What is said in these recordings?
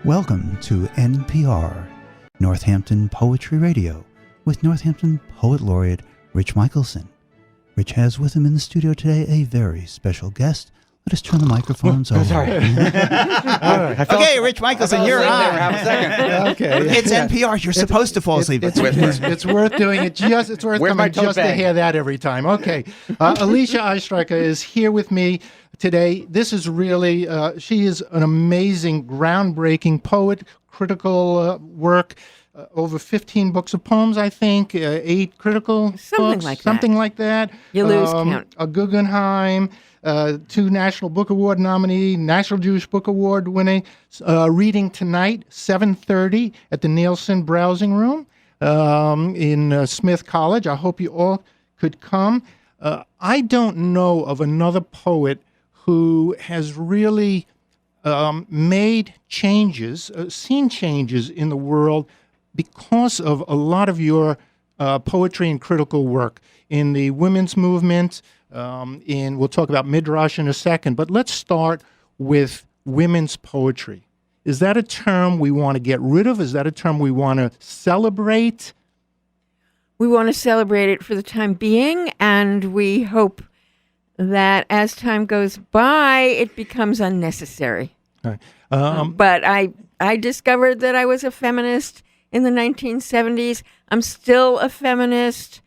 Welcome to NPR, Northampton Poetry Radio, with Northampton Poet Laureate Rich Michelson. Rich has with him in the studio today a very special guest. Let us turn the microphones over. Sorry. Okay, Rich Michelson, you're on. Have a second. Okay. It's NPR. You're supposed to fall asleep. It's worth doing it. It's worth coming just to hear that every time. Okay. Alicia Ostriker is here with me today. This is really, she is an amazing, groundbreaking poet, critical work. Over 15 books of poems, I think, 8 critical books. Something like that. You lose count. A Guggenheim, 2 National Book Award nominee, National Jewish Book Award winning. Reading tonight, 7:30 at the Nielsen Browsing Room in Smith College. I hope you all could come. I don't know of another poet who has really made changes, seen changes in the world because of a lot of your poetry and critical work in the women's movement. We'll talk about Midrash in a second, but let's start with women's poetry. Is that a term we want to get rid of? Is that a term we want to celebrate? We want to celebrate it for the time being, and we hope that as time goes by, it becomes unnecessary. Right. But I discovered that I was a feminist in the 1970s. I'm still a feminist.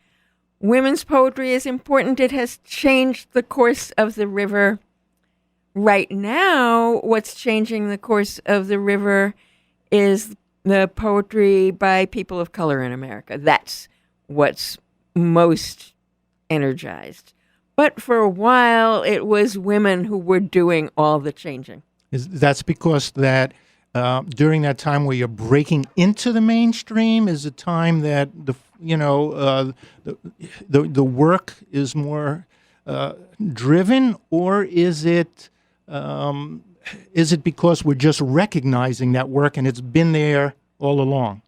Women's poetry is important. It has changed the course of the river. Right now, what's changing the course of the river is the poetry by people of color in America. That's what's most energized. But for a while, it was women who were doing all the changing. That's because that during that time where you're breaking into the mainstream is a time that the work is more driven, or is it because we're just recognizing that work and it's been there all along?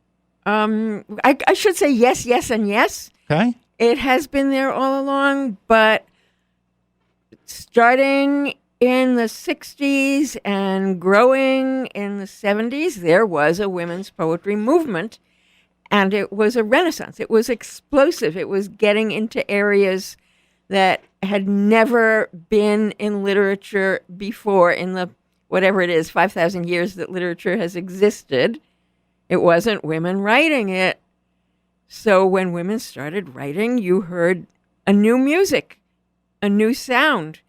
I should say yes, yes, and yes. Okay. It has been there all along, but starting in the 60s and growing in the 70s, there was a women's poetry movement, and it was a renaissance. It was explosive. It was getting into areas that had never been in literature before in the, whatever it is, 5,000 years that literature has existed. It wasn't women writing it. So when women started writing, you heard a new music, a new sound.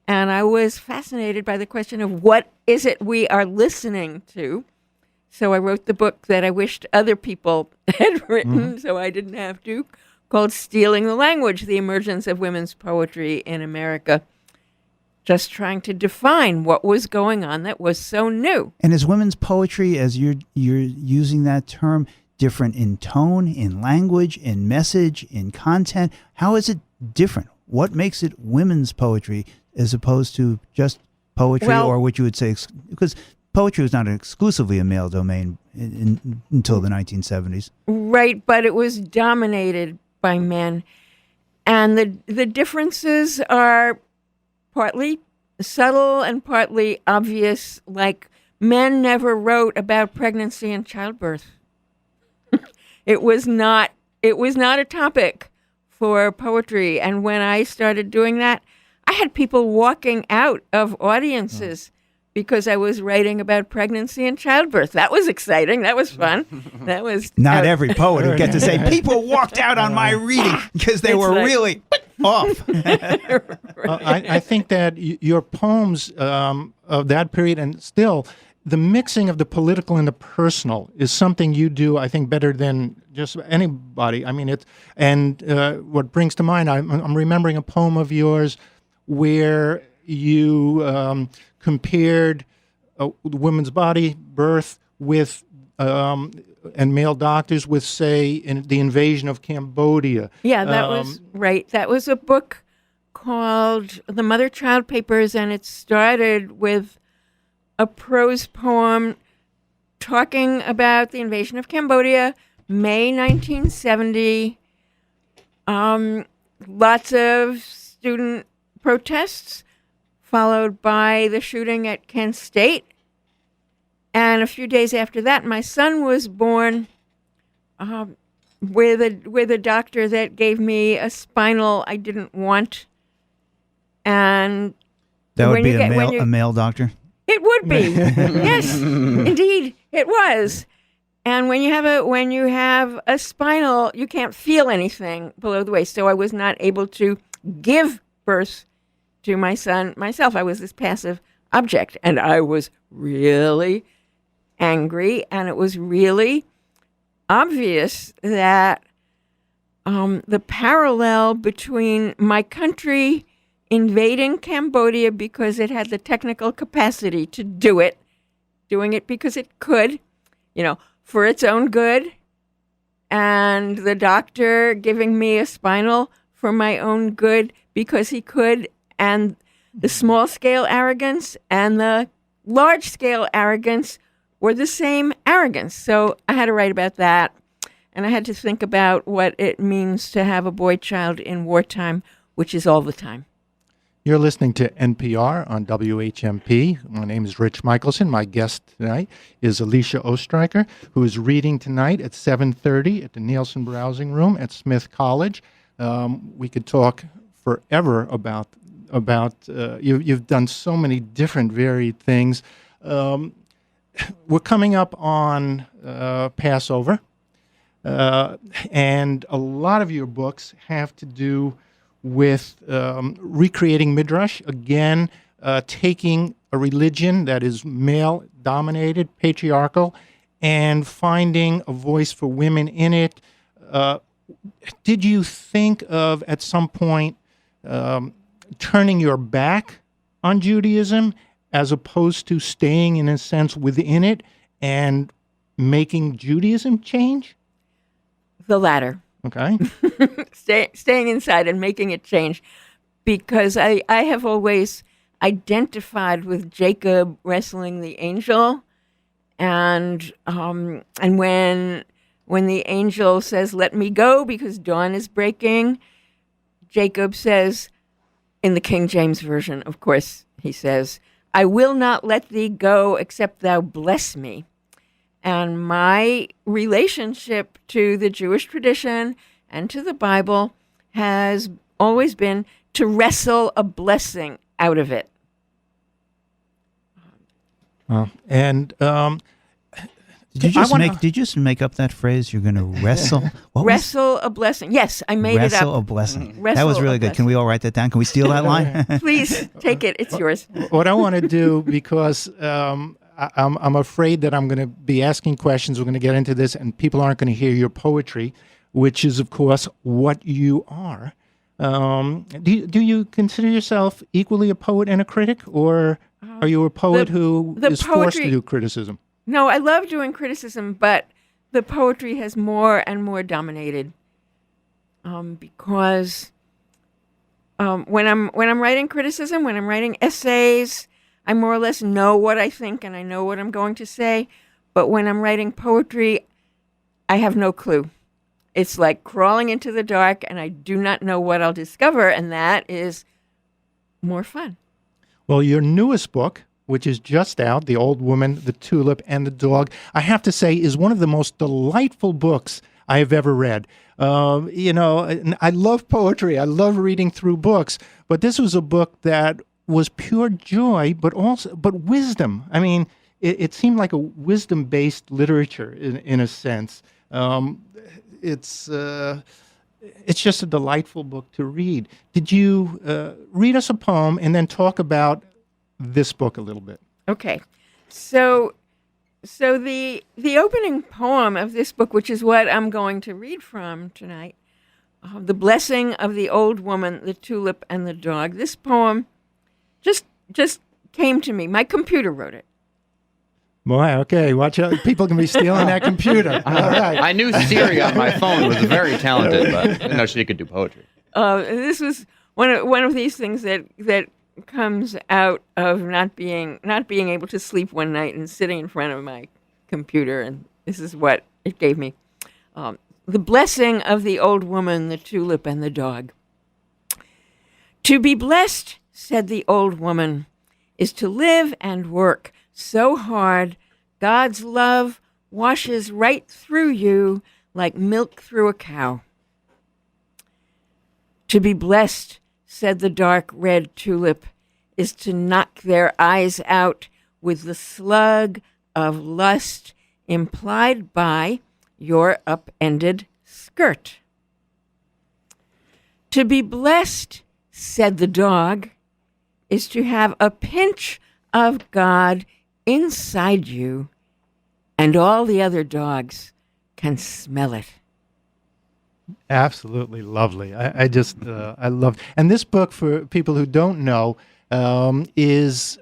And I was fascinated by the question of what is it we are listening to. So I wrote the book that I wished other people had written, so I didn't have to, called Stealing the Language, The Emergence of Women's Poetry in America. Just trying to define what was going on that was so new. And is women's poetry, as you're using that term, different in tone, in language, in message, in content? How is it different? What makes it women's poetry as opposed to just poetry, or what you would say, because poetry was not exclusively a male domain until the 1970s. Right, but it was dominated by men. And the differences are partly subtle and partly obvious, like men never wrote about pregnancy and childbirth. It was not a topic for poetry. And when I started doing that, I had people walking out of audiences because I was writing about pregnancy and childbirth. That was exciting. That was fun. That was not every poet would get to say, people walked out on my reading because they were really off. I think that your poems of that period, and still, the mixing of the political and the personal is something you do, I think, better than just anybody. I mean, what brings to mind, I'm remembering a poem of yours where you compared the woman's body, birth, with and male doctors with, say, in the invasion of Cambodia. Yeah, that was right. That was a book called The Mother-Child Papers, and it started with a prose poem talking about the invasion of Cambodia, May 1970. Lots of student protests, followed by the shooting at Kent State. And a few days after that, my son was born with a doctor that gave me a spinal I didn't want. And That would when be you get- when you- a male doctor. it would be. Yes, indeed, it was. And when you have a spinal, you can't feel anything below the waist. So I was not able to give birth to my son myself. I was this passive object, and I was really angry, and it was really obvious that the parallel between my country invading Cambodia because it had the technical capacity to do it, doing it because it could, for its own good, and the doctor giving me a spinal for my own good because he could, and the small-scale arrogance and the large-scale arrogance were the same arrogance. So I had to write about that, and I had to think about what it means to have a boy child in wartime, which is all the time. You're listening to NPR on WHMP. My name is Rich Michelson. My guest tonight is Alicia Ostriker, who is reading tonight at 7:30 at the Nielsen Browsing Room at Smith College. We could talk forever about you've done so many different varied things. We're coming up on Passover, and a lot of your books have to do with recreating Midrash, again, taking a religion that is male-dominated, patriarchal, and finding a voice for women in it. Did you think of, at some point, turning your back on Judaism as opposed to staying, in a sense, within it and making Judaism change? The latter. Okay. Staying inside and making it change, because I have always identified with Jacob wrestling the angel, and when the angel says, "Let me go because dawn is breaking," Jacob says, in the King James Version, of course, he says, "I will not let thee go except thou bless me." And my relationship to the Jewish tradition and to the Bible has always been to wrestle a blessing out of it. And Did you just make up that phrase? You're going to wrestle? What was- Wrestle a blessing. Yes, I made it Wrestle up. a blessing. That Wrestle was really a good. Can we all write that down? Can we steal that line? Please take it. It's yours. what I want to do, because I'm afraid that I'm going to be asking questions, we're going to get into this, and people aren't going to hear your poetry, which is, of course, what you are. Do you consider yourself equally a poet and a critic, or are you a poet who is forced to do criticism? No, I love doing criticism, but the poetry has more and more dominated because when I'm writing criticism, when I'm writing essays, I more or less know what I think and I know what I'm going to say. But when I'm writing poetry, I have no clue. It's like crawling into the dark, and I do not know what I'll discover, and that is more fun. Well, your newest book, which is just out, The Old Woman, the Tulip, and the Dog, I have to say is one of the most delightful books I have ever read. I love poetry. I love reading through books, but this was a book that was pure joy, but wisdom. I mean, it seemed like a wisdom-based literature in a sense. It's just a delightful book to read. Did you read us a poem and then talk about this book a little bit? Okay. So the opening poem of this book, which is what I'm going to read from tonight, The Blessing of the Old Woman, the Tulip, and the Dog. This poem just came to me. My computer wrote it. Boy, okay, watch out. People can be stealing that computer. All right. I knew Siri on my phone was very talented, but I didn't know she could do poetry. This was one of these things that comes out of not being able to sleep one night and sitting in front of my computer, and this is what it gave me. The Blessing of the Old Woman, the Tulip, and the Dog. To be blessed, said the old woman, is to live and work so hard God's love washes right through you like milk through a cow. To be blessed, said the dark red tulip, is to knock their eyes out with the slug of lust implied by your upended skirt. To be blessed, said the dog, is to have a pinch of God inside you, and all the other dogs can smell it. Absolutely lovely. I just, I love. And this book, for people who don't know, that's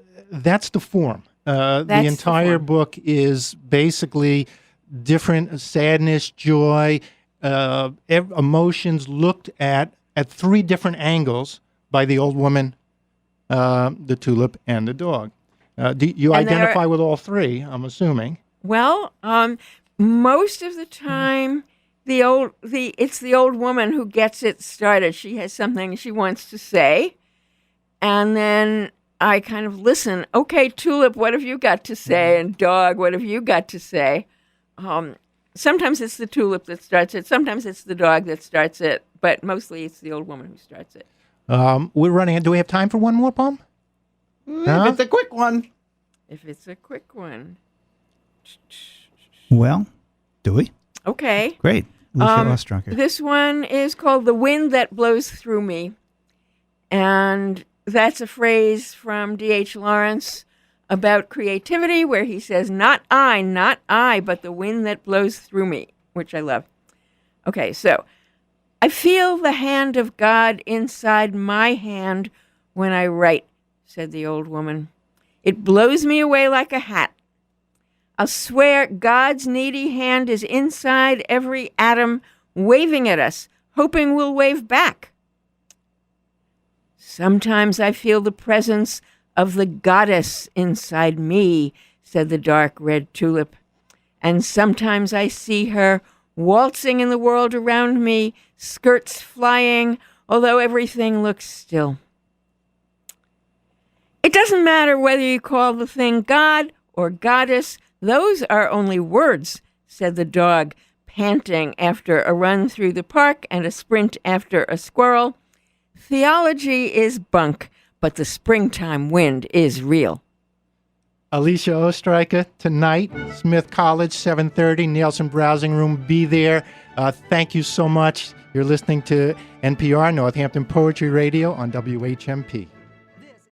the form. The entire book is basically different sadness, joy, emotions looked at three different angles by the old woman, the tulip, and the dog. Do you identify with all three, I'm assuming? Well, most of the time, it's the old woman who gets it started. She has something she wants to say, and then I kind of listen. Okay, tulip, what have you got to say? And dog, what have you got to say? Sometimes it's the tulip that starts it. Sometimes it's the dog that starts it. But mostly it's the old woman who starts it. We're running. Do we have time for one more poem? If it's a quick one. If it's a quick one. Well, do we? Okay. Great. Alicia Ostriker. This one is called The Wind That Blows Through Me. And that's a phrase from D.H. Lawrence about creativity where he says, not I, but the wind that blows through me, which I love. Okay, so I feel the hand of God inside my hand when I write, said the old woman. It blows me away like a hat. I'll swear God's needy hand is inside every atom, waving at us, hoping we'll wave back. Sometimes I feel the presence of the goddess inside me, said the dark red tulip. And sometimes I see her waltzing in the world around me, skirts flying, although everything looks still. It doesn't matter whether you call the thing God or goddess, those are only words, said the dog, panting after a run through the park and a sprint after a squirrel. Theology is bunk, but the springtime wind is real. Alicia Ostriker, tonight, Smith College, 7:30, Nielsen Browsing Room. Be there. Thank you so much. You're listening to NPR, Northampton Poetry Radio on WHMP.